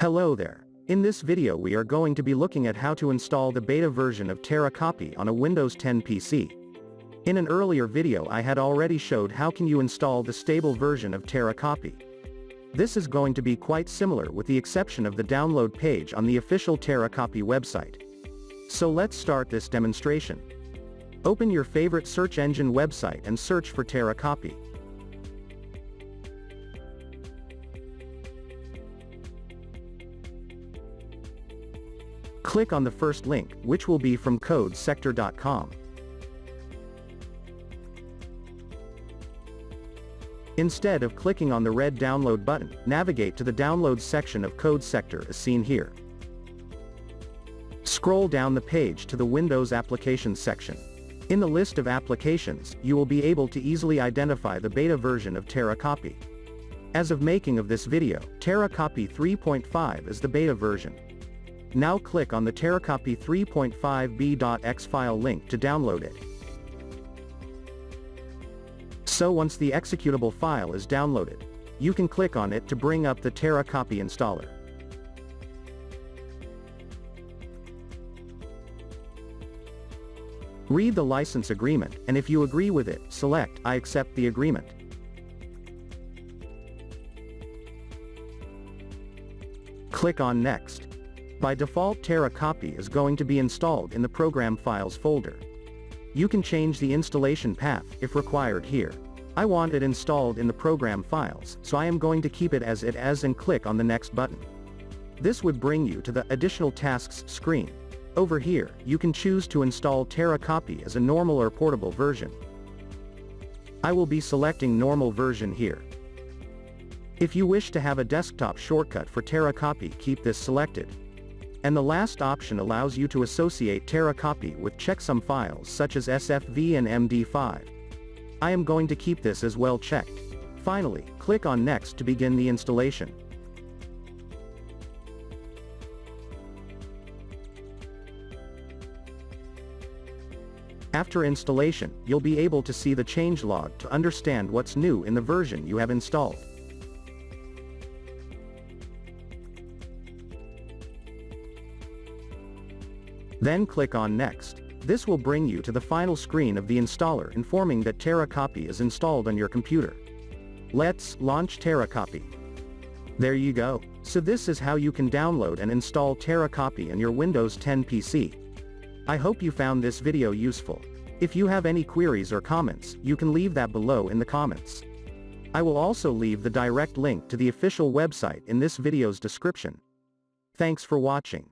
Hello there. In this video we are going to be looking at how to install the beta version of TeraCopy on a Windows 10 PC. In an earlier video I had already showed how can you install the stable version of TeraCopy. This is going to be quite similar with the exception of the download page on the official TeraCopy website. So let's start this demonstration. Open your favorite search engine website and search for TeraCopy. Click on the first link, which will be from codesector.com. Instead of clicking on the red download button, navigate to the downloads section of CodeSector as seen here. Scroll down the page to the Windows Applications section. In the list of applications, you will be able to easily identify the beta version of TeraCopy. As of making of this video, TeraCopy 3.5 is the beta version. Now click on the TeraCopy 3.5b.x file link to download it. So once the executable file is downloaded, you can click on it to bring up the TeraCopy installer. Read the license agreement, and if you agree with it, select I accept the agreement. Click on Next. By default TeraCopy is going to be installed in the Program Files folder. You can change the installation path, if required here. I want it installed in the Program Files, so I am going to keep it as and click on the Next button. This would bring you to the Additional Tasks screen. Over here, you can choose to install TeraCopy as a normal or portable version. I will be selecting normal version here. If you wish to have a desktop shortcut for TeraCopy, keep this selected. And the last option allows you to associate TeraCopy with checksum files such as SFV and MD5. I am going to keep this as well checked. Finally, click on Next to begin the installation. After installation, you'll be able to see the changelog to understand what's new in the version you have installed. Then click on Next. This will bring you to the final screen of the installer informing that TeraCopy is installed on your computer. Let's launch TeraCopy. There you go. So this is how you can download and install TeraCopy on your Windows 10 PC. I hope you found this video useful. If you have any queries or comments, you can leave that below in the comments. I will also leave the direct link to the official website in this video's description. Thanks for watching.